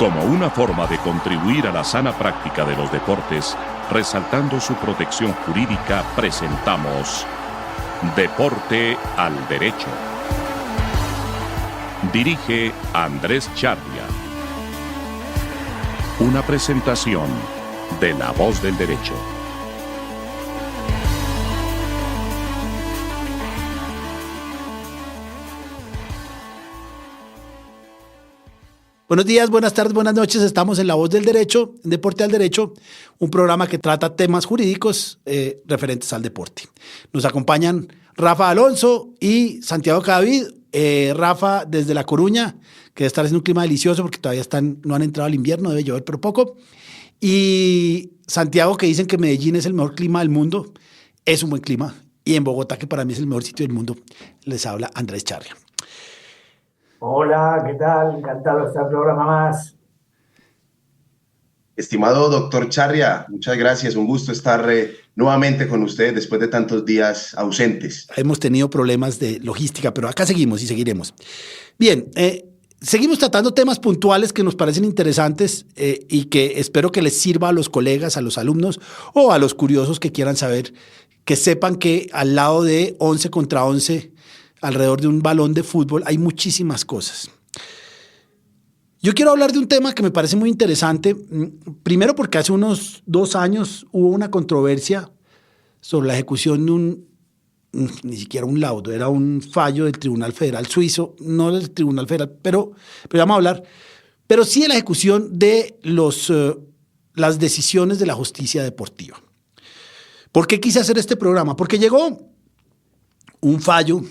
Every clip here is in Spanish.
Como una forma de contribuir a la sana práctica de los deportes, resaltando su protección jurídica, presentamos Deporte al Derecho. Dirige Andrés Charria. Una presentación de La Voz del Derecho. Buenos días, buenas tardes, buenas noches. Estamos en La Voz del Derecho, en Deporte al Derecho, un programa que trata temas jurídicos referentes al deporte. Nos acompañan Rafa Alonso y Santiago Cadavid. Rafa desde La Coruña, que debe estar en un clima delicioso porque todavía no han entrado al invierno, debe llover pero poco. Y Santiago, que dicen que Medellín es el mejor clima del mundo. Es un buen clima. Y en Bogotá, que para mí es el mejor sitio del mundo, les habla Andrés Charria. Hola, ¿qué tal? Encantado de estar en el programa más. Estimado doctor Charria, muchas gracias. Un gusto estar nuevamente con ustedes después de tantos días ausentes. Hemos tenido problemas de logística, pero acá seguimos y seguiremos. Bien, seguimos tratando temas puntuales que nos parecen interesantes y que espero que les sirva a los colegas, a los alumnos o a los curiosos que quieran saber, que sepan que al lado de 11 contra 11, alrededor de un balón de fútbol, hay muchísimas cosas. Yo quiero hablar de un tema que me parece muy interesante, primero porque hace unos 2 años hubo una controversia sobre la ejecución de ni siquiera un laudo, era un fallo del Tribunal Federal Suizo, no del Tribunal Federal, pero vamos a hablar, pero sí de la ejecución de las decisiones de la justicia deportiva. ¿Por qué quise hacer este programa? Porque llegó un fallo,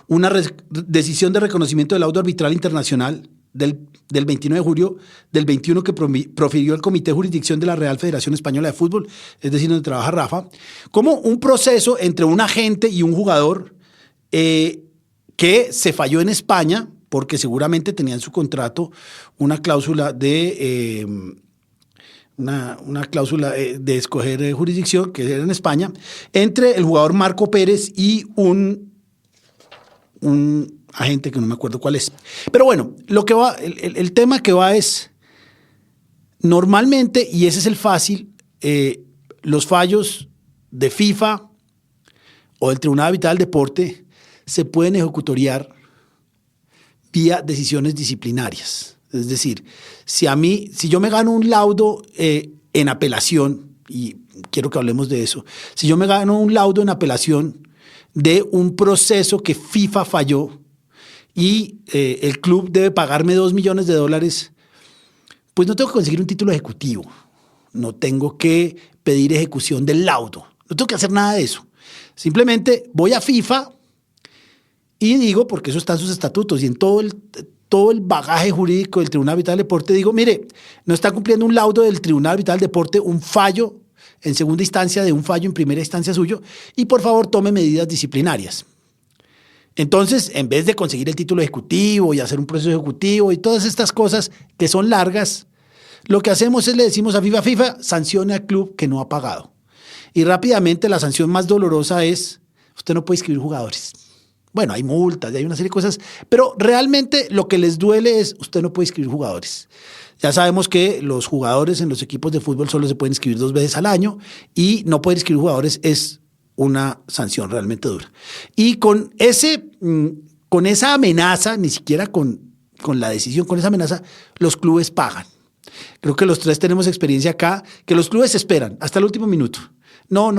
una decisión de reconocimiento del laudo arbitral internacional del 29 de julio del 21 que profirió el Comité de Jurisdicción de la Real Federación Española de Fútbol, es decir, donde trabaja Rafa, como un proceso entre un agente y un jugador que se falló en España porque seguramente tenía en su contrato una cláusula de de escoger jurisdicción, que era en España, entre el jugador Marco Pérez y un agente que no me acuerdo cuál es. Pero bueno, el tema que va es, normalmente, y ese es el fácil, los fallos de FIFA o del Tribunal Arbitral del Deporte se pueden ejecutoriar vía decisiones disciplinarias. Es decir, si yo me gano un laudo en apelación, y quiero que hablemos de eso, si yo me gano un laudo en apelación de un proceso que FIFA falló y el club debe pagarme $2 millones, pues no tengo que conseguir un título ejecutivo, no tengo que pedir ejecución del laudo, no tengo que hacer nada de eso. Simplemente voy a FIFA y digo, porque eso está en sus estatutos y en todo el bagaje jurídico del Tribunal Arbitral del Deporte, digo, mire, no está cumpliendo un laudo del Tribunal Arbitral del Deporte, un fallo en segunda instancia de un fallo en primera instancia suyo, y por favor tome medidas disciplinarias. Entonces, en vez de conseguir el título ejecutivo y hacer un proceso ejecutivo y todas estas cosas que son largas, lo que hacemos es le decimos a FIFA, sancione al club que no ha pagado. Y rápidamente la sanción más dolorosa es, usted no puede inscribir jugadores. Bueno, hay multas y hay una serie de cosas, pero realmente lo que les duele es, usted no puede inscribir jugadores. Ya sabemos que los jugadores en los equipos de fútbol solo se pueden inscribir 2 veces al año y no poder inscribir jugadores es una sanción realmente dura. Y con esa amenaza, ni siquiera con la decisión, con esa amenaza, los clubes pagan. Creo que los 3 tenemos experiencia acá, que los clubes esperan hasta el último minuto. No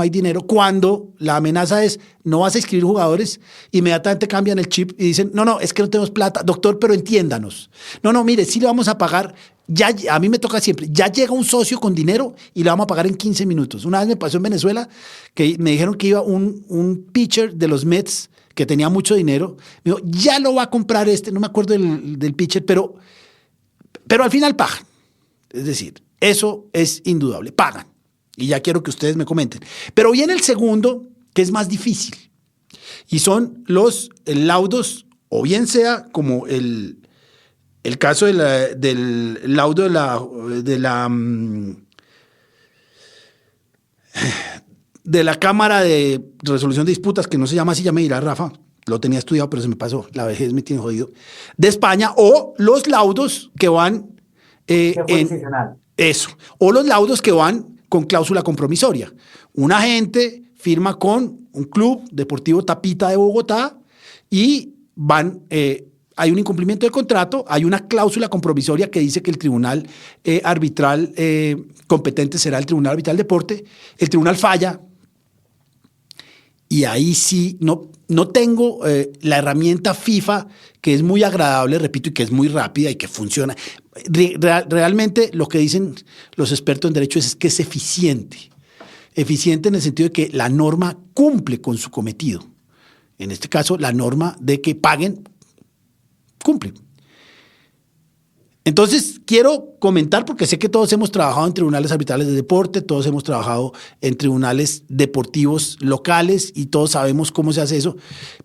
hay dinero. Cuando la amenaza es, no vas a inscribir jugadores, inmediatamente cambian el chip y dicen, no, es que no tenemos plata. Doctor, pero entiéndanos. No, mire, sí le vamos a pagar. Ya, a mí me toca siempre. Ya llega un socio con dinero y le vamos a pagar en 15 minutos. Una vez me pasó en Venezuela que me dijeron que iba un pitcher de los Mets que tenía mucho dinero. Me dijo, ya lo va a comprar no me acuerdo del pitcher, pero al final pagan. Es decir, eso es indudable, pagan. Y ya quiero que ustedes me comenten. Pero viene el segundo, que es más difícil. Y son los laudos, o bien sea como el caso del laudo de la Cámara de Resolución de Disputas, que no se llama así, ya me dirá Rafa, lo tenía estudiado, pero se me pasó, la vejez me tiene jodido, de España, o los laudos que van eh, Que fue en excepcional. eso. O los laudos que van con cláusula compromisoria. Un agente firma con un club deportivo Tapita de Bogotá y hay un incumplimiento de contrato, hay una cláusula compromisoria que dice que el tribunal arbitral competente será el Tribunal Arbitral Deporte. El tribunal falla y ahí sí no tengo la herramienta FIFA, que es muy agradable, repito, y que es muy rápida y que funciona. Realmente lo que dicen los expertos en derecho es que es eficiente. Eficiente en el sentido de que la norma cumple con su cometido. En este caso, la norma de que paguen cumple. Entonces, quiero comentar, porque sé que todos hemos trabajado en tribunales arbitrales de deporte, todos hemos trabajado en tribunales deportivos locales y todos sabemos cómo se hace eso,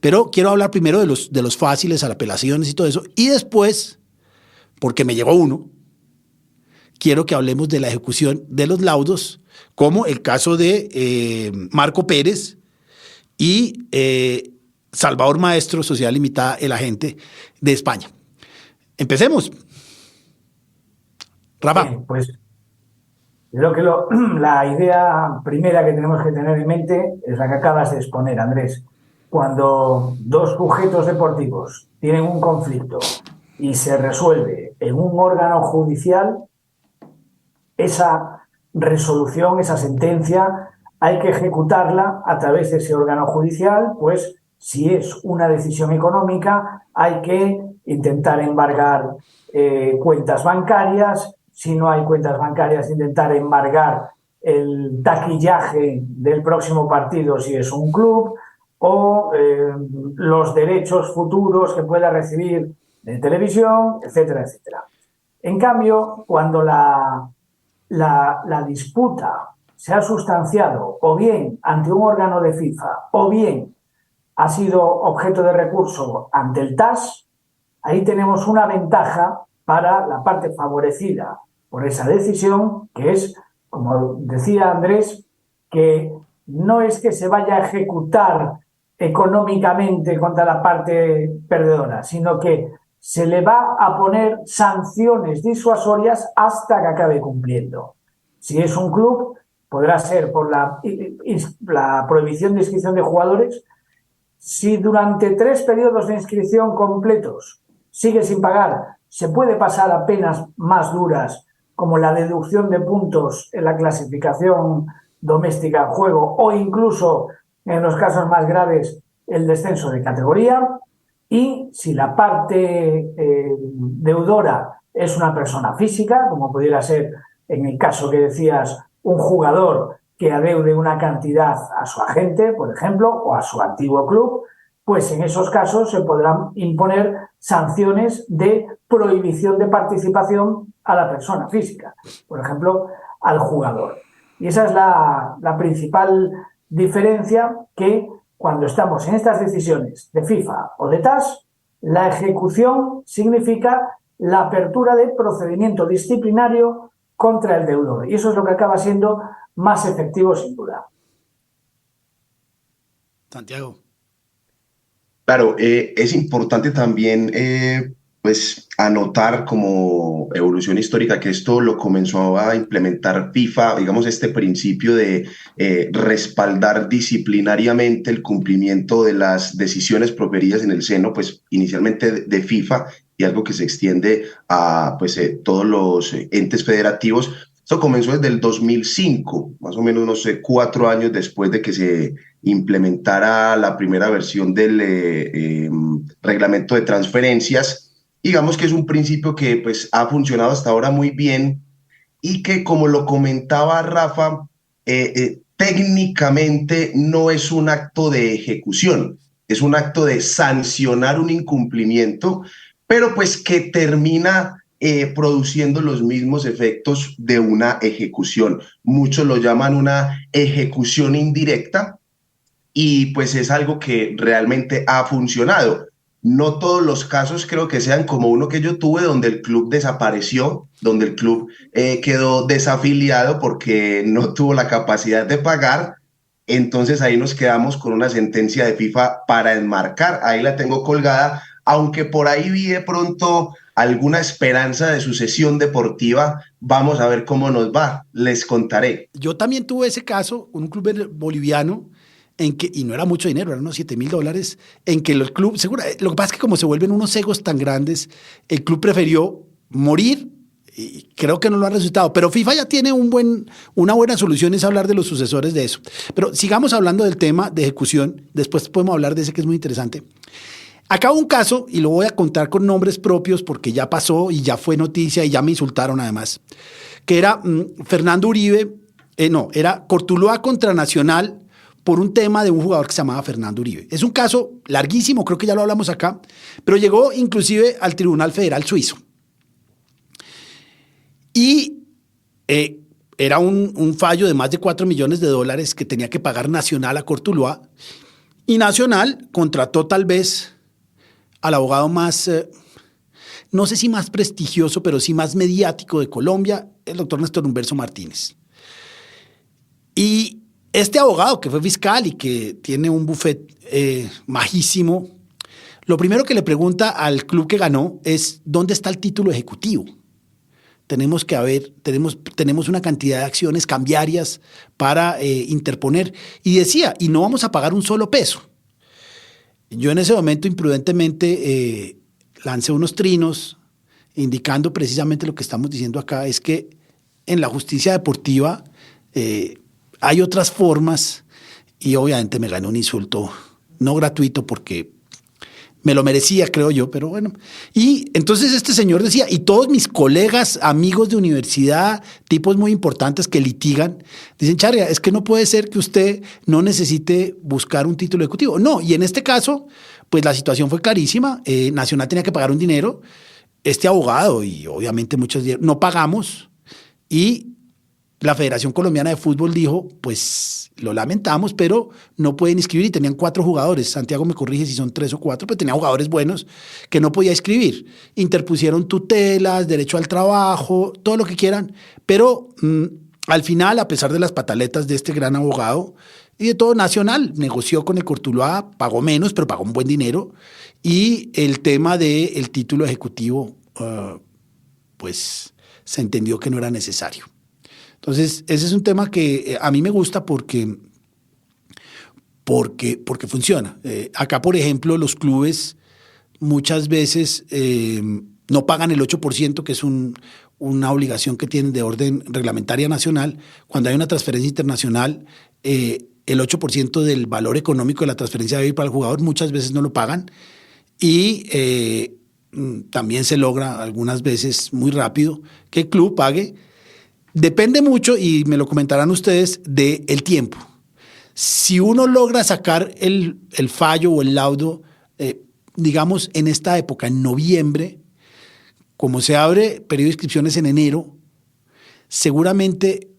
pero quiero hablar primero de los fáciles, a las apelaciones y todo eso, y después, porque me llegó uno, quiero que hablemos de la ejecución de los laudos, como el caso de Marco Pérez y Salvador Maestro, Sociedad Limitada, el agente de España. Empecemos. Rafa. Bien, pues creo que la idea primera que tenemos que tener en mente es la que acabas de exponer, Andrés. Cuando dos sujetos deportivos tienen un conflicto y se resuelve en un órgano judicial, esa resolución, esa sentencia, hay que ejecutarla a través de ese órgano judicial, pues si es una decisión económica, hay que intentar embargar cuentas bancarias. Si no hay cuentas bancarias, intentar embargar el taquillaje del próximo partido si es un club, o los derechos futuros que pueda recibir de televisión, etcétera, etcétera. En cambio, cuando la disputa se ha sustanciado o bien ante un órgano de FIFA o bien ha sido objeto de recurso ante el TAS, ahí tenemos una ventaja para la parte favorecida por esa decisión, que es, como decía Andrés, que no es que se vaya a ejecutar económicamente contra la parte perdedora, sino que se le va a poner sanciones disuasorias hasta que acabe cumpliendo. Si es un club, podrá ser por la prohibición de inscripción de jugadores. Si durante 3 periodos de inscripción completos sigue sin pagar, se puede pasar a penas más duras, como la deducción de puntos en la clasificación doméstica en juego o incluso, en los casos más graves, el descenso de categoría. Y si la parte deudora es una persona física, como pudiera ser en el caso que decías, un jugador que adeude una cantidad a su agente, por ejemplo, o a su antiguo club, pues en esos casos se podrán imponer sanciones de prohibición de participación a la persona física, por ejemplo, al jugador. Y esa es la principal diferencia, que cuando estamos en estas decisiones de FIFA o de TAS, la ejecución significa la apertura de procedimiento disciplinario contra el deudor. Y eso es lo que acaba siendo más efectivo, sin duda. Santiago. Claro, es importante también pues anotar como evolución histórica que esto lo comenzó a implementar FIFA, digamos, este principio de respaldar disciplinariamente el cumplimiento de las decisiones proferidas en el seno, pues inicialmente de FIFA, y algo que se extiende a pues todos los entes federativos. Esto comenzó desde el 2005, más o menos unos 4 años después de que se implementara la primera versión del reglamento de transferencias. Digamos que es un principio que pues ha funcionado hasta ahora muy bien y que, como lo comentaba Rafa, técnicamente no es un acto de ejecución, es un acto de sancionar un incumplimiento, pero pues que termina produciendo los mismos efectos de una ejecución. Muchos lo llaman una ejecución indirecta y pues es algo que realmente ha funcionado. No todos los casos creo que sean como uno que yo tuve, donde el club desapareció, donde el club quedó desafiliado porque no tuvo la capacidad de pagar. Entonces ahí nos quedamos con una sentencia de FIFA para enmarcar. Ahí la tengo colgada, aunque por ahí vi de pronto alguna esperanza de sucesión deportiva. Vamos a ver cómo nos va, les contaré. Yo también tuve ese caso con un club boliviano en que, y no era mucho dinero, eran unos $7,000, en que los clubes, seguro, lo que pasa es que como se vuelven unos egos tan grandes, el club prefirió morir y creo que no lo ha resultado. Pero FIFA ya tiene una buena solución, es hablar de los sucesores de eso. Pero sigamos hablando del tema de ejecución, después podemos hablar de ese que es muy interesante. Acá hubo un caso, y lo voy a contar con nombres propios porque ya pasó y ya fue noticia y ya me insultaron además, que era Fernando Uribe, era Cortuluá contra Nacional por un tema de un jugador que se llamaba Fernando Uribe. Es un caso larguísimo, creo que ya lo hablamos acá, pero llegó inclusive al Tribunal Federal Suizo. Y era un fallo de más de $4 millones que tenía que pagar Nacional a Cortuluá, y Nacional contrató tal vez al abogado más, no sé si más prestigioso, pero sí más mediático de Colombia, el doctor Néstor Humberto Martínez. Y este abogado, que fue fiscal y que tiene un buffet majísimo, lo primero que le pregunta al club que ganó es ¿dónde está el título ejecutivo? Tenemos una cantidad de acciones cambiarias para interponer. Y decía, y no vamos a pagar un solo peso. Yo en ese momento imprudentemente lancé unos trinos indicando precisamente lo que estamos diciendo acá, es que en la justicia deportiva hay otras formas, y obviamente me gané un insulto no gratuito porque me lo merecía, creo yo, pero bueno. Y entonces este señor decía, y todos mis colegas, amigos de universidad, tipos muy importantes que litigan, dicen, Charria, es que no puede ser que usted no necesite buscar un título ejecutivo. No, y en este caso, pues la situación fue clarísima. Nacional tenía que pagar un dinero. Este abogado, y obviamente muchos no pagamos, y la Federación Colombiana de Fútbol dijo, pues lo lamentamos, pero no pueden inscribir, y tenían 4 jugadores. Santiago me corrige si son 3 o 4, pero tenían jugadores buenos que no podía inscribir. Interpusieron tutelas, derecho al trabajo, todo lo que quieran, pero al final, a pesar de las pataletas de este gran abogado y de todo, Nacional negoció con el Cortuluá, pagó menos, pero pagó un buen dinero, y el tema del título ejecutivo, pues se entendió que no era necesario. Entonces, ese es un tema que a mí me gusta porque funciona. Acá, por ejemplo, los clubes muchas veces no pagan el 8%, que es una obligación que tienen de orden reglamentaria nacional. Cuando hay una transferencia internacional, el 8% del valor económico de la transferencia debe ir para el jugador, muchas veces no lo pagan. Y también se logra algunas veces muy rápido que el club pague. Depende mucho, y me lo comentarán ustedes, del tiempo. Si uno logra sacar el fallo o el laudo, digamos, en esta época, en noviembre, como se abre periodo de inscripciones en enero, seguramente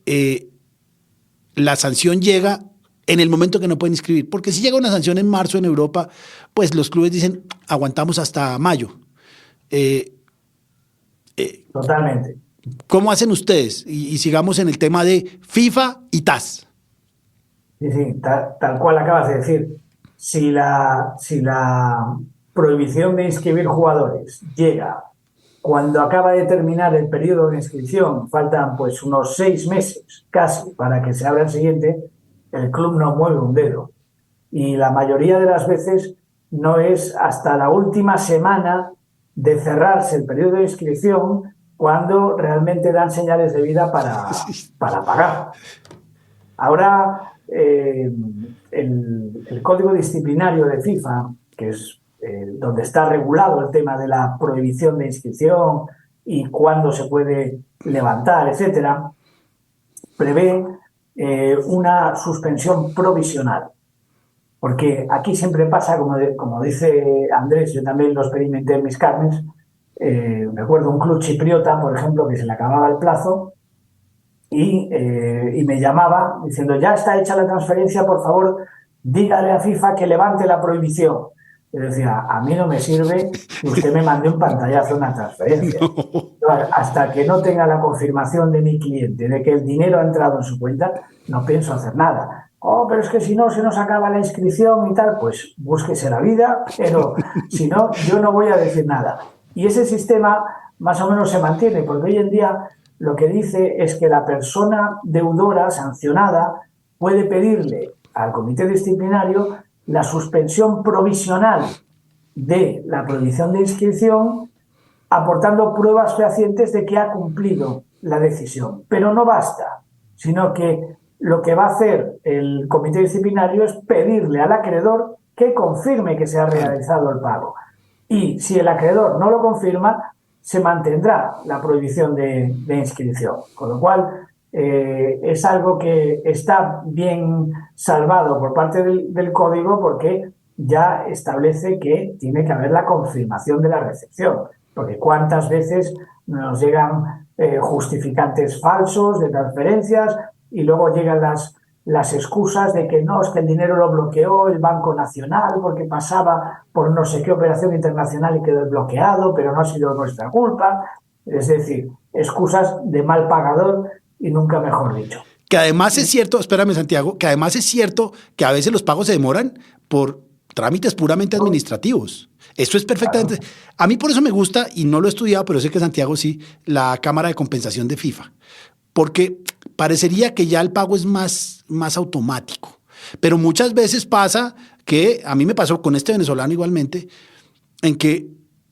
la sanción llega en el momento que no pueden inscribir. Porque si llega una sanción en marzo en Europa, pues los clubes dicen, aguantamos hasta mayo. Totalmente. ¿Cómo hacen ustedes? Y sigamos en el tema de FIFA y TAS. Sí, tal cual acabas de decir. Si la prohibición de inscribir jugadores llega cuando acaba de terminar el periodo de inscripción, faltan pues unos 6 meses casi para que se abra el siguiente, el club no mueve un dedo. Y la mayoría de las veces no es hasta la última semana de cerrarse el periodo de inscripción cuando realmente dan señales de vida para pagar. Ahora, el código disciplinario de FIFA, que es donde está regulado el tema de la prohibición de inscripción y cuándo se puede levantar, etcétera, prevé una suspensión provisional. Porque aquí siempre pasa, como dice Andrés, yo también lo experimenté en mis carnes. Recuerdo un club chipriota, por ejemplo, que se le acababa el plazo y me llamaba diciendo, ya está hecha la transferencia, por favor, dígale a FIFA que levante la prohibición. Yo decía, a mí no me sirve que usted me mande un pantallazo una transferencia. No. Hasta que no tenga la confirmación de mi cliente de que el dinero ha entrado en su cuenta, no pienso hacer nada. Oh, pero es que si no se nos acaba la inscripción y tal, pues búsquese la vida, pero si no, yo no voy a decir nada. Y ese sistema más o menos se mantiene, porque hoy en día lo que dice es que la persona deudora sancionada puede pedirle al comité disciplinario la suspensión provisional de la prohibición de inscripción, aportando pruebas fehacientes de que ha cumplido la decisión. Pero no basta, sino que lo que va a hacer el comité disciplinario es pedirle al acreedor que confirme que se ha realizado el pago. Y si el acreedor no lo confirma, se mantendrá la prohibición de inscripción. Con lo cual, es algo que está bien salvado por parte del Código, porque ya establece que tiene que haber la confirmación de la recepción. Porque cuántas veces nos llegan justificantes falsos de transferencias y luego llegan las excusas de que no, es que el dinero lo bloqueó el Banco Nacional porque pasaba por no sé qué operación internacional y quedó bloqueado, pero no ha sido nuestra culpa. Es decir, excusas de mal pagador y nunca mejor dicho. Que además es cierto, espérame Santiago, que además es cierto que a veces los pagos se demoran por trámites puramente administrativos. Esto es perfectamente... Claro. A mí por eso me gusta, y no lo he estudiado, pero sé que Santiago sí, la Cámara de Compensación de FIFA. Porque parecería que ya el pago es más automático. Pero muchas veces pasa que, a mí me pasó con este venezolano igualmente, en que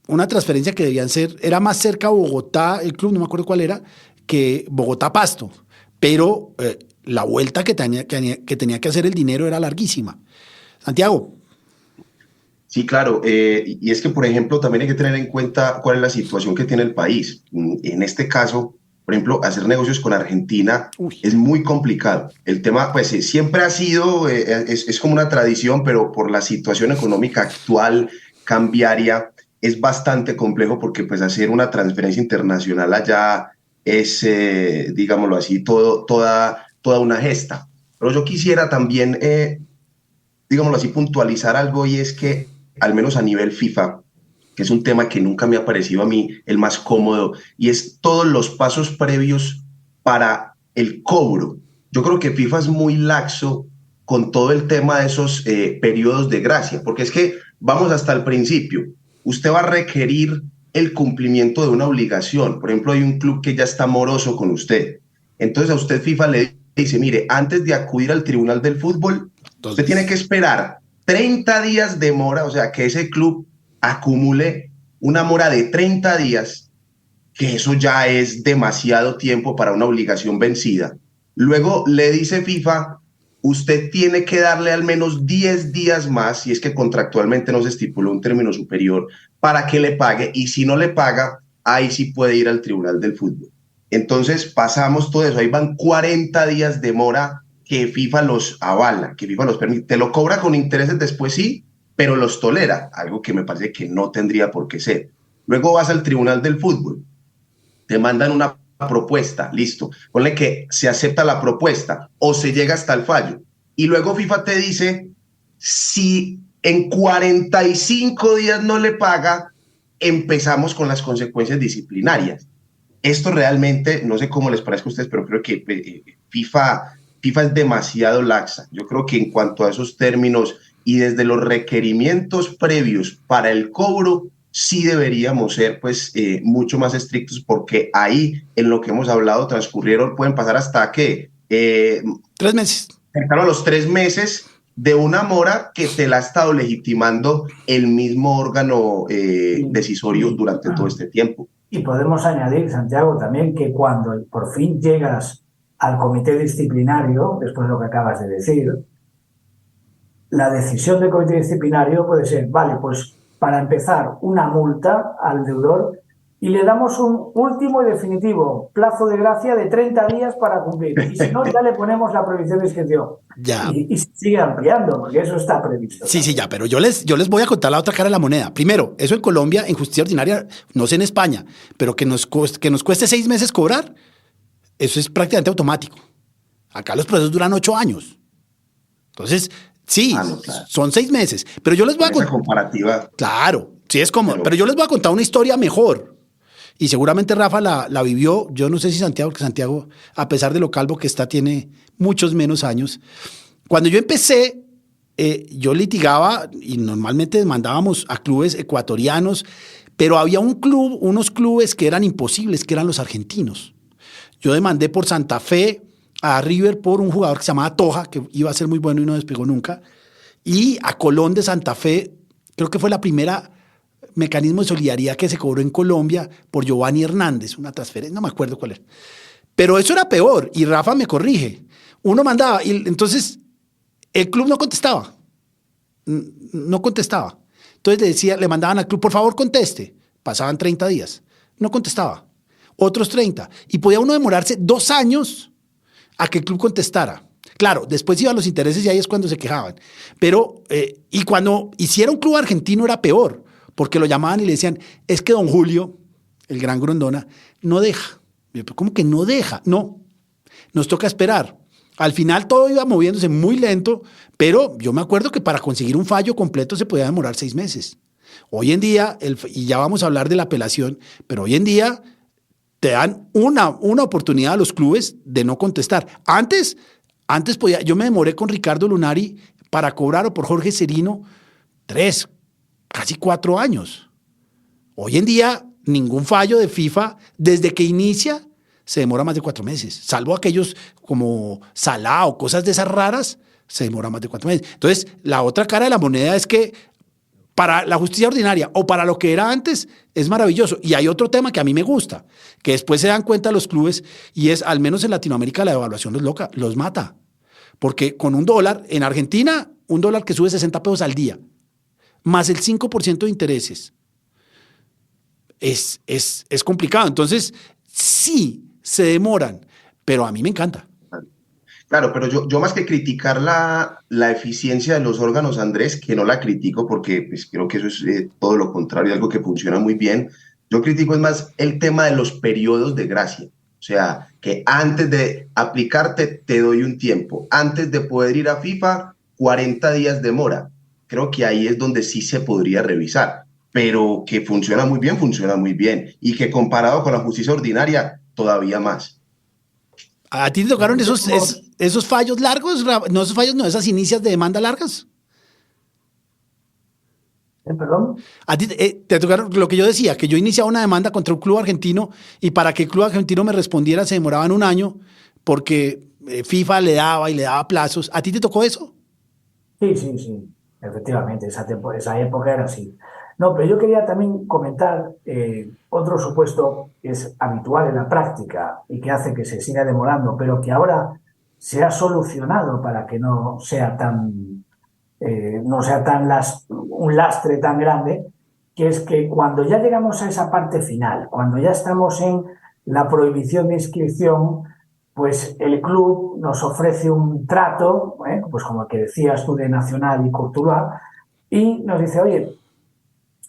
una transferencia que debían ser, era más cerca a Bogotá, el club, no me acuerdo cuál era, que Bogotá-Pasto. Pero la vuelta que tenía que hacer el dinero era larguísima. Santiago. Sí, claro. Y es que, por ejemplo, también hay que tener en cuenta cuál es la situación que tiene el país. En este caso, por ejemplo, hacer negocios con Argentina es muy complicado. El tema, pues, siempre ha sido, es como una tradición, pero por la situación económica actual, cambiaria, es bastante complejo porque, pues, hacer una transferencia internacional allá es, digámoslo así, toda una gesta. Pero yo quisiera también, digámoslo así, puntualizar algo, y es que, al menos a nivel FIFA, que es un tema que nunca me ha parecido a mí el más cómodo, y es todos los pasos previos para el cobro. Yo creo que FIFA es muy laxo con todo el tema de esos periodos de gracia, porque es que vamos hasta el principio. Usted va a requerir el cumplimiento de una obligación. Por ejemplo, hay un club que ya está moroso con usted. Entonces a usted FIFA le dice, mire, antes de acudir al Tribunal del Fútbol, usted tiene que esperar 30 días de mora, o sea, que ese club acumule una mora de 30 días, que eso ya es demasiado tiempo para una obligación vencida. Luego le dice FIFA, usted tiene que darle al menos 10 días más, si es que contractualmente no se estipuló un término superior, para que le pague, y si no le paga, ahí sí puede ir al Tribunal del Fútbol. Entonces pasamos todo eso, ahí van 40 días de mora que FIFA los avala, que FIFA los permite. Te lo cobra con intereses después, sí, pero los tolera, algo que me parece que no tendría por qué ser. Luego vas al Tribunal del Fútbol, te mandan una propuesta, listo, ponle que se acepta la propuesta o se llega hasta el fallo, y luego FIFA te dice, si en 45 días no le paga, empezamos con las consecuencias disciplinarias. Esto realmente, no sé cómo les parezca a ustedes, pero creo que FIFA es demasiado laxa. Yo creo que en cuanto a esos términos y desde los requerimientos previos para el cobro, sí deberíamos ser pues mucho más estrictos, porque ahí en lo que hemos hablado pueden pasar hasta ¿qué? 3 meses. Cercano a los 3 meses de una mora que te la ha estado legitimando el mismo órgano decisorio durante todo este tiempo. Y podemos añadir, Santiago, también que cuando por fin llegas al comité disciplinario, después de lo que acabas de decir, la decisión del comité disciplinario puede ser, vale, pues para empezar, una multa al deudor y le damos un último y definitivo plazo de gracia de 30 días para cumplir. Y si no, ya le ponemos la prohibición de inscripción. Ya. Y se sigue ampliando, porque eso está previsto. Sí, sí, ya, pero yo les voy a contar la otra cara de la moneda. Primero, eso en Colombia, en justicia ordinaria, no sé en España, pero que nos cueste 6 meses cobrar, eso es prácticamente automático. Acá los procesos duran 8 años. Entonces, sí, no, claro, son 6 meses. Pero yo les voy a contar. Comparativa. Claro, sí es como. Pero yo les voy a contar una historia mejor. Y seguramente Rafa la vivió. Yo no sé si Santiago, porque Santiago, a pesar de lo calvo que está, tiene muchos menos años. Cuando yo empecé yo litigaba y normalmente demandábamos a clubes ecuatorianos, pero había unos clubes que eran imposibles, que eran los argentinos. Yo demandé por Santa Fe a River por un jugador que se llamaba Toja, que iba a ser muy bueno y no despegó nunca, y a Colón de Santa Fe, creo que fue la primera mecanismo de solidaridad que se cobró en Colombia por Giovanni Hernández, una transferencia, no me acuerdo cuál era. Pero eso era peor, y Rafa me corrige. Uno mandaba, y entonces el club no contestaba. No contestaba. Entonces le mandaban al club, por favor conteste. Pasaban 30 días. No contestaba. Otros 30. Y podía uno demorarse 2 años a que el club contestara. Claro, después iban los intereses y ahí es cuando se quejaban. Pero, y cuando hiciera un club argentino era peor, porque lo llamaban y le decían, es que don Julio, el gran Grondona, no deja. ¿Cómo que no deja? No, nos toca esperar. Al final todo iba moviéndose muy lento, pero yo me acuerdo que para conseguir un fallo completo se podía demorar 6 meses. Hoy en día, y ya vamos a hablar de la apelación, pero hoy en día te dan una oportunidad a los clubes de no contestar. Antes yo me demoré con Ricardo Lunari para cobrar, o por Jorge Serino, 3, casi 4 años. Hoy en día, ningún fallo de FIFA, desde que inicia, se demora más de 4 meses. Salvo aquellos como Salah o cosas de esas raras, se demora más de 4 meses. Entonces, la otra cara de la moneda es que para la justicia ordinaria o para lo que era antes, es maravilloso. Y hay otro tema que a mí me gusta, que después se dan cuenta los clubes, y es, al menos en Latinoamérica, la devaluación los mata. Porque con $1, en Argentina, $1 que sube 60 pesos al día, más el 5% de intereses, es complicado. Entonces, sí, se demoran, pero a mí me encanta. Claro, pero yo más que criticar la eficiencia de los órganos, Andrés, que no la critico porque pues, creo que eso es todo lo contrario, algo que funciona muy bien. Yo critico es más el tema de los periodos de gracia. O sea, que antes de aplicarte te doy un tiempo. Antes de poder ir a FIFA, 40 días demora. Creo que ahí es donde sí se podría revisar. Pero que funciona muy bien, funciona muy bien. Y que comparado con la justicia ordinaria, todavía más. ¿A ti te tocaron esos fallos largos? No, esos fallos, no, esas inicias de demanda largas. ¿Perdón? A ti te tocaron lo que yo decía, que yo iniciaba una demanda contra un club argentino y para que el club argentino me respondiera se demoraban 1 año porque FIFA le daba plazos. ¿A ti te tocó eso? Sí. Efectivamente, esa época era así. No, pero yo quería también comentar otro supuesto que es habitual en la práctica y que hace que se siga demorando, pero que ahora se ha solucionado para que no sea un lastre tan grande, que es que cuando ya llegamos a esa parte final, cuando ya estamos en la prohibición de inscripción, pues el club nos ofrece un trato, pues como el que decías tú de Nacional y Courtois, y nos dice, oye,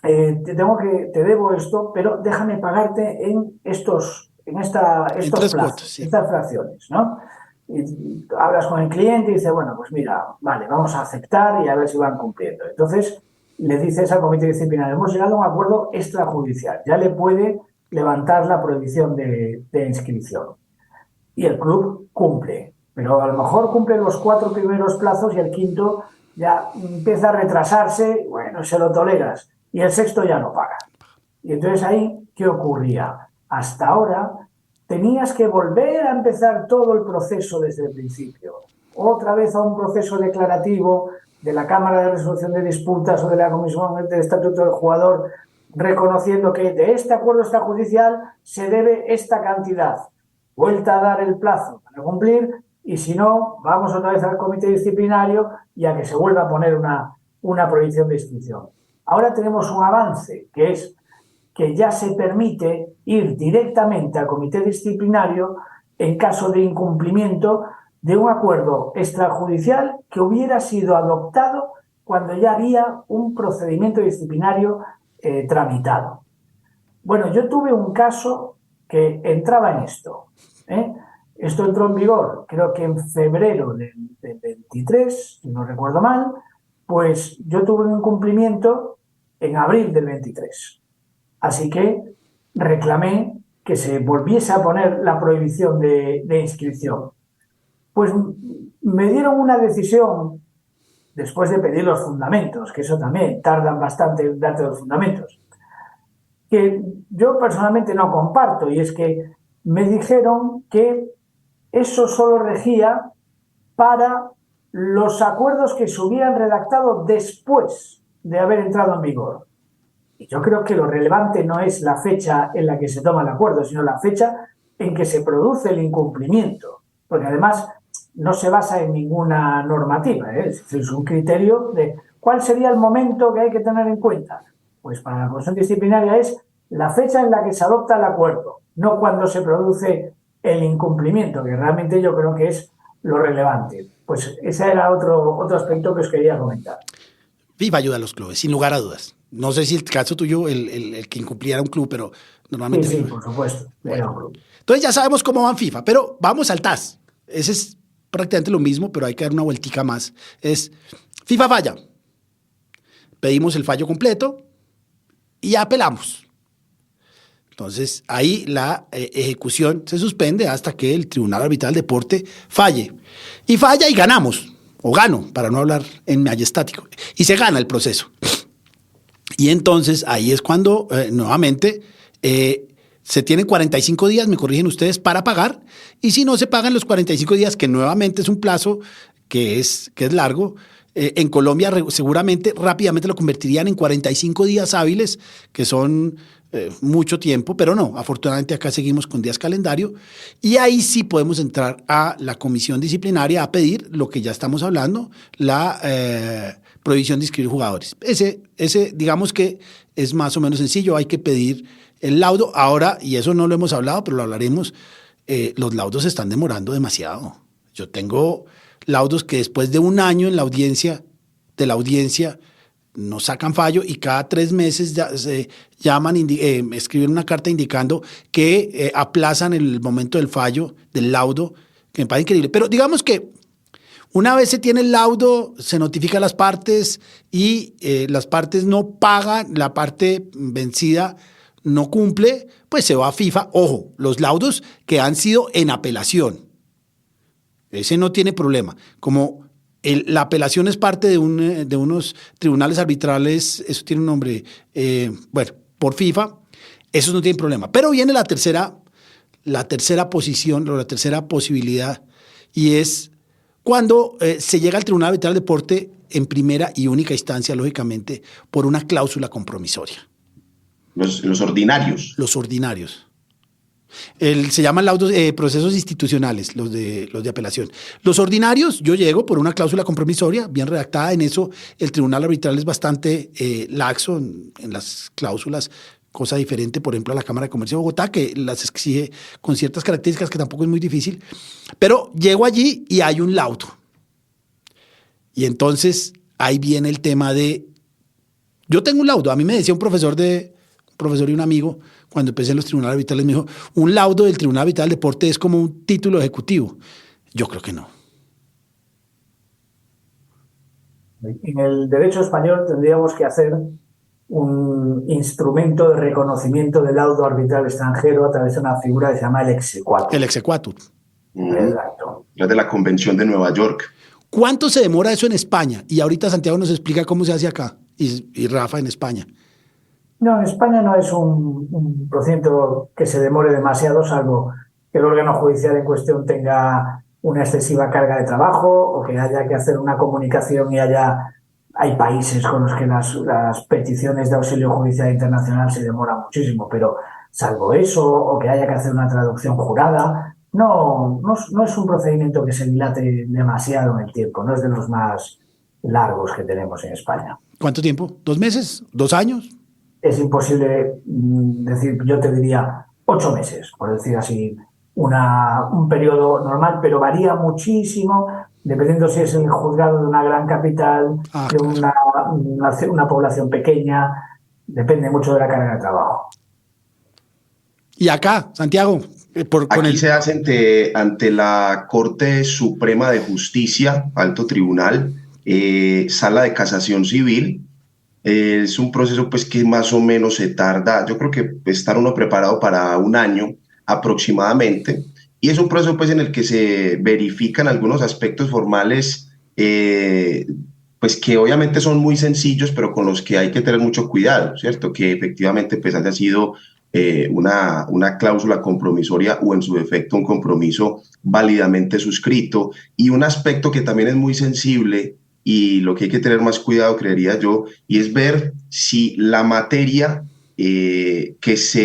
te debo esto, pero déjame pagarte en estos plazos, sí. Estas fracciones, ¿no? Y hablas con el cliente y dice, bueno, pues mira, vale, vamos a aceptar y a ver si van cumpliendo. Entonces, le dices al comité disciplinario, hemos llegado a un acuerdo extrajudicial, ya le puede levantar la prohibición de inscripción. Y el club cumple, pero a lo mejor cumple los 4 primeros plazos y el quinto ya empieza a retrasarse, bueno, se lo toleras, y el sexto ya no paga. Y entonces ahí, ¿qué ocurría? Hasta ahora tenías que volver a empezar todo el proceso desde el principio, otra vez a un proceso declarativo de la Cámara de Resolución de Disputas o de la Comisión del Estatuto del Jugador, reconociendo que de este acuerdo extrajudicial se debe esta cantidad. Vuelta a dar el plazo para cumplir, y si no, vamos otra vez al comité disciplinario y a que se vuelva a poner una prohibición de inscripción. Ahora tenemos un avance, que es que ya se permite ir directamente al comité disciplinario en caso de incumplimiento de un acuerdo extrajudicial que hubiera sido adoptado cuando ya había un procedimiento disciplinario tramitado. Bueno, yo tuve un caso que entraba en esto. Esto entró en vigor, creo que en febrero del 23, si no recuerdo mal, pues yo tuve un incumplimiento en abril del 23. Así que reclamé que se volviese a poner la prohibición de inscripción. Pues me dieron una decisión después de pedir los fundamentos, que eso también tardan bastante en darte los fundamentos, que yo personalmente no comparto, y es que me dijeron que eso solo regía para los acuerdos que se hubieran redactado después de haber entrado en vigor. Y yo creo que lo relevante no es la fecha en la que se toma el acuerdo, sino la fecha en que se produce el incumplimiento, porque además no se basa en ninguna normativa, es un criterio de cuál sería el momento que hay que tener en cuenta. Pues para la comisión disciplinaria es la fecha en la que se adopta el acuerdo, no cuando se produce el incumplimiento, que realmente yo creo que es lo relevante. Pues ese era otro aspecto que os quería comentar. FIFA ayuda a los clubes, sin lugar a dudas. No sé si el caso tuyo, el que incumplía era un club, pero normalmente... Sí, por supuesto, era un club. Entonces ya sabemos cómo va en FIFA, pero vamos al TAS. Ese es prácticamente lo mismo, pero hay que dar una vueltica más. Es FIFA falla. Pedimos el fallo completo y apelamos. Entonces, ahí la ejecución se suspende hasta que el Tribunal Arbitral del Deporte falle. Y falla y ganamos, o gano, para no hablar en majestático. Y se gana el proceso. Y entonces, ahí es cuando, nuevamente, se tienen 45 días, me corrigen ustedes, para pagar. Y si no se pagan los 45 días, que nuevamente es un plazo que es largo, en Colombia seguramente rápidamente lo convertirían en 45 días hábiles, que son mucho tiempo, pero no, afortunadamente acá seguimos con días calendario, y ahí sí podemos entrar a la comisión disciplinaria a pedir lo que ya estamos hablando, la prohibición de inscribir jugadores. Ese digamos que es más o menos sencillo, hay que pedir el laudo. Ahora, y eso no lo hemos hablado, pero lo hablaremos, los laudos se están demorando demasiado. Yo tengo laudos que después de un año en la audiencia, nos sacan fallo, y cada 3 meses ya se llaman, escriben una carta indicando que aplazan el momento del fallo, del laudo, que me parece increíble. Pero digamos que una vez se tiene el laudo, se notifica a las partes y las partes no pagan, la parte vencida no cumple, pues se va a FIFA. Ojo, los laudos que han sido en apelación, ese no tiene problema. Como la apelación es parte de unos tribunales arbitrales, eso tiene un nombre, por FIFA, eso no tiene problema. Pero viene la tercera posición, o la tercera posibilidad, y es cuando se llega al Tribunal Arbitral del Deporte en primera y única instancia, lógicamente, por una cláusula compromisoria. Los ordinarios. Los ordinarios. Se llaman laudos, procesos institucionales, los de apelación. Los ordinarios, yo llego por una cláusula compromisoria, bien redactada. En eso el Tribunal Arbitral es bastante laxo en las cláusulas, cosa diferente, por ejemplo, a la Cámara de Comercio de Bogotá, que las exige con ciertas características que tampoco es muy difícil. Pero llego allí y hay un laudo. Y entonces ahí viene el tema de... Yo tengo un laudo. A mí me decía un profesor y un amigo, cuando empecé en los tribunales arbitrales, me dijo, un laudo del Tribunal Arbitral del Deporte es como un título ejecutivo. Yo creo que no. En el derecho español tendríamos que hacer un instrumento de reconocimiento del laudo arbitral extranjero a través de una figura que se llama el exequatur. El exequatur. Exacto. La de la Convención de Nueva York. ¿Cuánto se demora eso en España? Y ahorita Santiago nos explica cómo se hace acá, y Rafa en España. No, en España no es un procedimiento que se demore demasiado, salvo que el órgano judicial en cuestión tenga una excesiva carga de trabajo o que haya que hacer una comunicación y hay países con los que las peticiones de auxilio judicial internacional se demoran muchísimo, pero salvo eso o que haya que hacer una traducción jurada, no es un procedimiento que se dilate demasiado en el tiempo, no es de los más largos que tenemos en España. ¿Cuánto tiempo? ¿2 meses? ¿2 años? Es imposible decir, yo te diría 8 meses, por decir así, un periodo normal, pero varía muchísimo dependiendo si es el juzgado de una gran capital, de una población pequeña, depende mucho de la carga de trabajo. Y acá, Santiago, Aquí se hace ante la Corte Suprema de Justicia, Alto Tribunal, Sala de Casación Civil. Es un proceso pues que más o menos se tarda, yo creo que estar uno preparado para 1 año aproximadamente, y es un proceso pues en el que se verifican algunos aspectos formales pues que obviamente son muy sencillos, pero con los que hay que tener mucho cuidado, ¿cierto? Que efectivamente pues haya sido una cláusula compromisoria o en su defecto un compromiso válidamente suscrito. Y un aspecto que también es muy sensible y lo que hay que tener más cuidado, creería yo, y es ver si la materia pues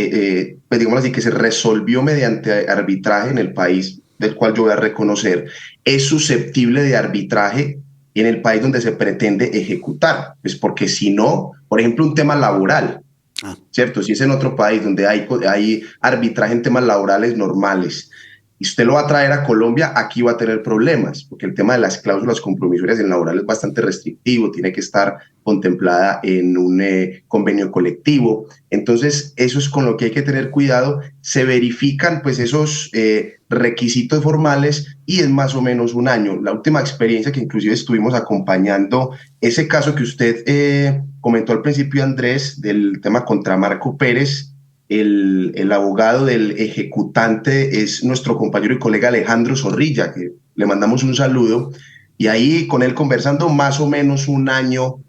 digamos así, que se resolvió mediante arbitraje en el país del cual yo voy a reconocer, es susceptible de arbitraje en el país donde se pretende ejecutar. Pues porque si no, por ejemplo, un tema laboral, ¿cierto? Si es en otro país donde hay arbitraje en temas laborales normales y usted lo va a traer a Colombia, aquí va a tener problemas, porque el tema de las cláusulas compromisorias en laboral es bastante restrictivo, tiene que estar contemplada en un convenio colectivo. Entonces, eso es con lo que hay que tener cuidado. Se verifican pues esos requisitos formales y es más o menos un año. La última experiencia que inclusive estuvimos acompañando, ese caso que usted comentó al principio, Andrés, del tema contra Marco Pérez, el abogado del ejecutante es nuestro compañero y colega Alejandro Zorrilla, que le mandamos un saludo, y ahí con él conversando más o menos un año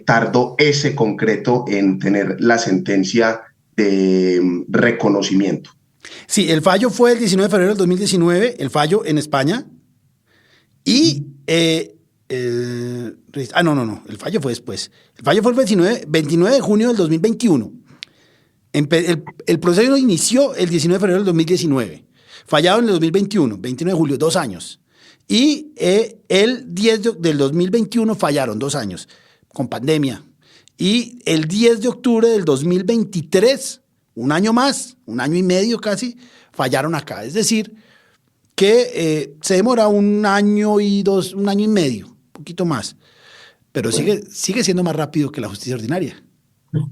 tardó ese concreto en tener la sentencia de reconocimiento. Sí, el fallo fue el 19 de febrero del 2019, el fallo en España, y el fallo fue después. El fallo fue el 29 de junio del 2021. El proceso inició el 19 de febrero del 2019, fallado en el 2021, 29 de julio, 2 años. Y el 10 del 2021 fallaron 2 años, con pandemia. Y el 10 de octubre del 2023, un año más, un año y medio casi, fallaron acá. Es decir, que se demora un año y medio, un poquito más. Pero bueno, sigue siendo más rápido que la justicia ordinaria. No,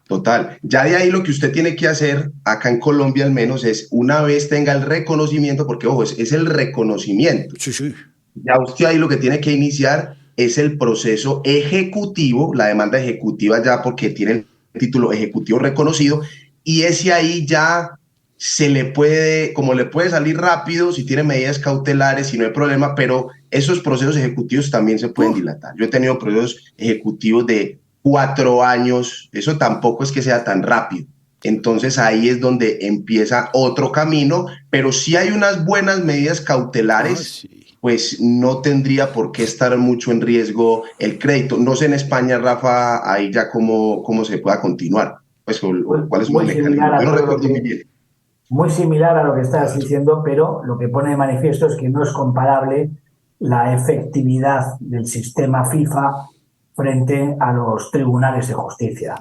total. Ya de ahí lo que usted tiene que hacer, acá en Colombia al menos, es una vez tenga el reconocimiento, porque ojo, es el reconocimiento. Sí. Ya usted ahí lo que tiene que iniciar es el proceso ejecutivo, la demanda ejecutiva ya porque tiene el título ejecutivo reconocido, y ese ahí ya le puede salir rápido si tiene medidas cautelares, si no hay problema, pero esos procesos ejecutivos también se pueden dilatar. Yo he tenido procesos ejecutivos de 4 años, eso tampoco es que sea tan rápido. Entonces ahí es donde empieza otro camino, pero si hay unas buenas medidas cautelares, pues no tendría por qué estar mucho en riesgo el crédito. No sé en España, Rafa, ahí ya cómo se pueda continuar, pues cuál es un mecanismo. Yo no recuerdo muy bien. Muy similar a lo que estás diciendo, pero lo que pone de manifiesto es que no es comparable la efectividad del sistema FIFA frente a los tribunales de justicia.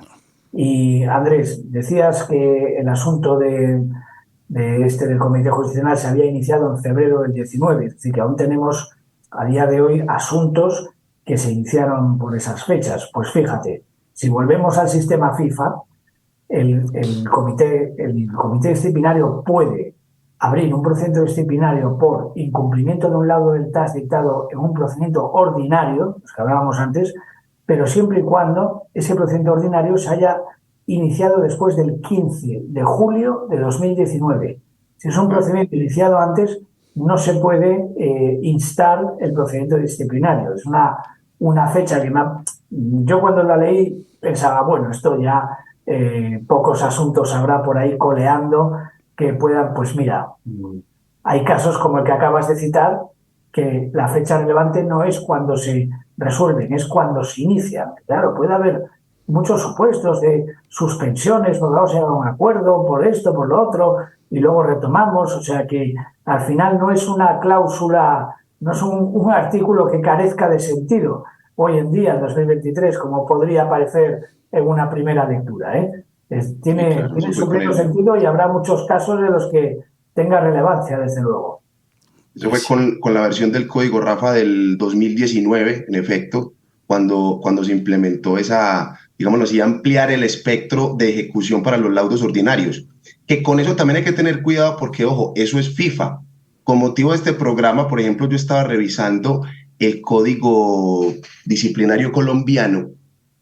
Y Andrés, decías que el asunto del Comité Jurisdiccional se había iniciado en febrero del 19, es decir, que aún tenemos a día de hoy asuntos que se iniciaron por esas fechas. Pues fíjate, si volvemos al sistema FIFA, el comité disciplinario puede abrir un procedimiento disciplinario por incumplimiento de un laudo del TAS dictado en un procedimiento ordinario, los que hablábamos antes, pero siempre y cuando ese procedimiento ordinario se haya iniciado después del 15 de julio de 2019. Si es un procedimiento iniciado antes, no se puede instar el procedimiento disciplinario. Es una fecha que yo cuando la leí pensaba, bueno, esto ya pocos asuntos habrá por ahí coleando que puedan, pues mira, hay casos como el que acabas de citar, que la fecha relevante no es cuando se resuelven, es cuando se inician. Claro, puede haber muchos supuestos de suspensiones, porque vamos a llegar a un acuerdo por esto, por lo otro, y luego retomamos. O sea que al final no es una cláusula, no es un artículo que carezca de sentido hoy en día, en 2023, como podría parecer en una primera lectura. Tiene su pleno sentido y habrá muchos casos de los que tenga relevancia, desde luego. Eso fue con la versión del código, Rafa, del 2019, en efecto, cuando se implementó esa, digámoslo así, ampliar el espectro de ejecución para los laudos ordinarios. Que con eso también hay que tener cuidado porque, ojo, eso es FIFA. Con motivo de este programa, por ejemplo, yo estaba revisando el Código Disciplinario colombiano.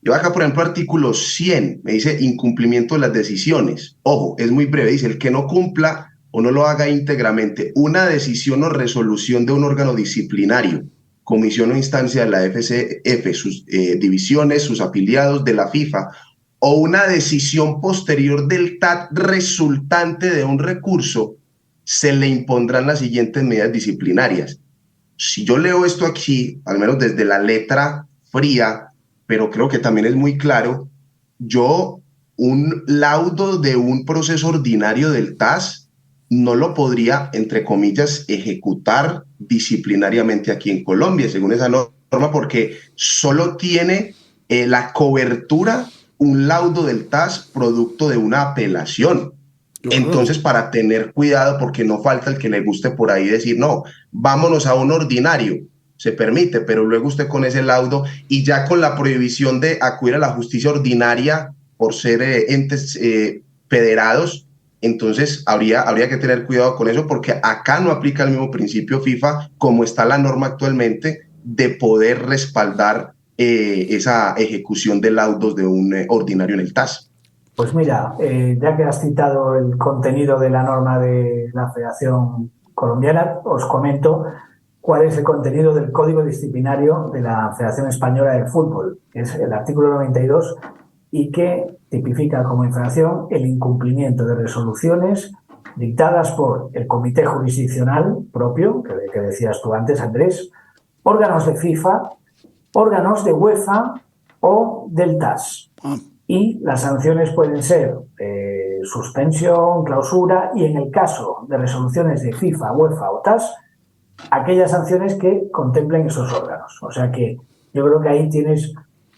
Yo acá, por ejemplo, artículo 100, me dice incumplimiento de las decisiones. Ojo, es muy breve, dice el que no cumpla o no lo haga íntegramente una decisión o resolución de un órgano disciplinario comisión o instancia de la FCF, sus divisiones, sus afiliados de la FIFA, o una decisión posterior del TAT resultante de un recurso, se le impondrán las siguientes medidas disciplinarias. Si yo leo esto aquí, al menos desde la letra fría, pero creo que también es muy claro, un laudo de un proceso ordinario del TAS no lo podría, entre comillas, ejecutar disciplinariamente aquí en Colombia, según esa norma, porque solo tiene la cobertura un laudo del TAS producto de una apelación. Entonces, para tener cuidado, porque no falta el que le guste por ahí decir, no, vámonos a un ordinario, se permite, pero luego usted con ese laudo y ya con la prohibición de acudir a la justicia ordinaria por ser entes federados, entonces habría que tener cuidado con eso, porque acá no aplica el mismo principio FIFA como está la norma actualmente de poder respaldar esa ejecución de laudos de un ordinario en el TAS. Pues mira, ya que has citado el contenido de la norma de la Federación Colombiana, os comento cuál es el contenido del Código Disciplinario de la Federación Española de Fútbol, que es el artículo 92, y que tipifica como infracción el incumplimiento de resoluciones dictadas por el Comité Jurisdiccional propio, que decías tú antes, Andrés, órganos de FIFA, órganos de UEFA o del TAS. Y las sanciones pueden ser suspensión, clausura y, en el caso de resoluciones de FIFA, UEFA o TAS, aquellas sanciones que contemplen esos órganos. O sea que yo creo que ahí tienes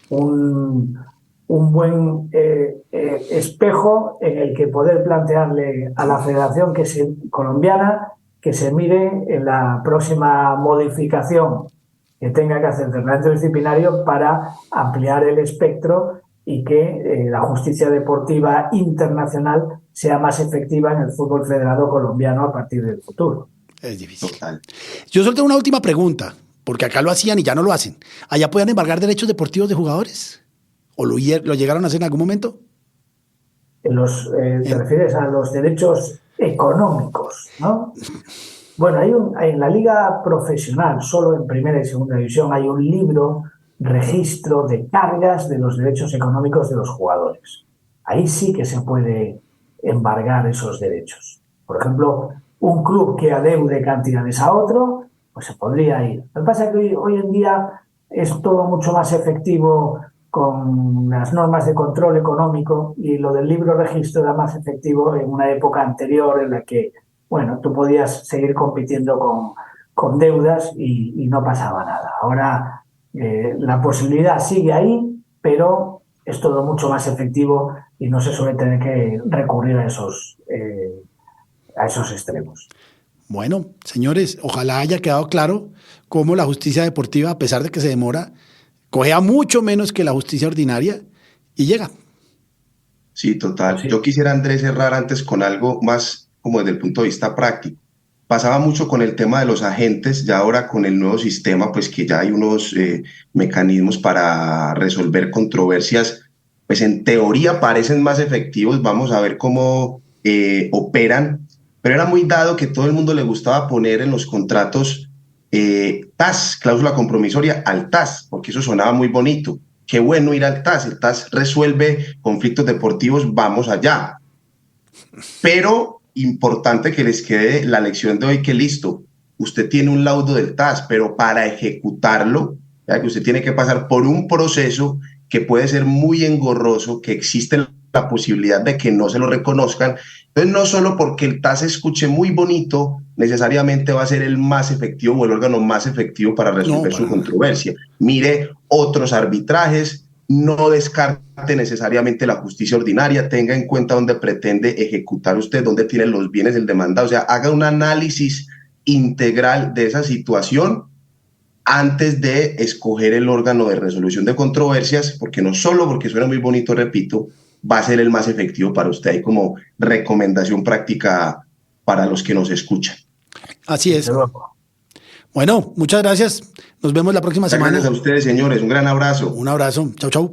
un buen espejo en el que poder plantearle a la Federación Colombiana que se mire en la próxima modificación que tenga que hacer del reglamento disciplinario para ampliar el espectro y que la justicia deportiva internacional sea más efectiva en el fútbol federado colombiano a partir del futuro. Es difícil. Total. Yo solo tengo una última pregunta, porque acá lo hacían y ya no lo hacen. ¿Allá pueden embargar derechos deportivos de jugadores? ¿O lo llegaron a hacer en algún momento? ¿Te refieres a los derechos económicos, no? Bueno, en la liga profesional, solo en primera y segunda división, hay un libro registro de cargas de los derechos económicos de los jugadores. Ahí sí que se puede embargar esos derechos. Por ejemplo, un club que adeude cantidades a otro, pues se podría ir. Lo que pasa es que hoy en día es todo mucho más efectivo con las normas de control económico, y lo del libro registro era más efectivo en una época anterior en la que, bueno, tú podías seguir compitiendo con deudas y no pasaba nada. Ahora la posibilidad sigue ahí, pero es todo mucho más efectivo y no se suele tener que recurrir a esos extremos. Bueno, señores, ojalá haya quedado claro cómo la justicia deportiva, a pesar de que se demora, cogea mucho menos que la justicia ordinaria y llega. Sí, total. Sí. Yo quisiera, Andrés, cerrar antes con algo más como desde el punto de vista práctico. Pasaba mucho con el tema de los agentes, ya ahora con el nuevo sistema, pues que ya hay unos mecanismos para resolver controversias, pues en teoría parecen más efectivos, vamos a ver cómo operan, pero era muy dado que todo el mundo le gustaba poner en los contratos TAS, cláusula compromisoria, al TAS, porque eso sonaba muy bonito. Qué bueno ir al TAS, el TAS resuelve conflictos deportivos, vamos allá. Pero importante que les quede la lección de hoy, que listo, usted tiene un laudo del TAS, pero para ejecutarlo, ya que usted tiene que pasar por un proceso que puede ser muy engorroso, que existe la posibilidad de que no se lo reconozcan. Entonces, no solo porque el TAS se escuche muy bonito, necesariamente va a ser el más efectivo o el órgano más efectivo para resolver su controversia. Mire otros arbitrajes, no descarte necesariamente la justicia ordinaria, tenga en cuenta dónde pretende ejecutar usted, dónde tiene los bienes del demandado, o sea, haga un análisis integral de esa situación antes de escoger el órgano de resolución de controversias, porque no solo porque suena muy bonito, repito, va a ser el más efectivo para usted, ahí como recomendación práctica para los que nos escuchan. Así es. Bueno, muchas gracias. Nos vemos la próxima semana. Gracias a ustedes, señores. Un gran abrazo. Un abrazo. Chau, chau.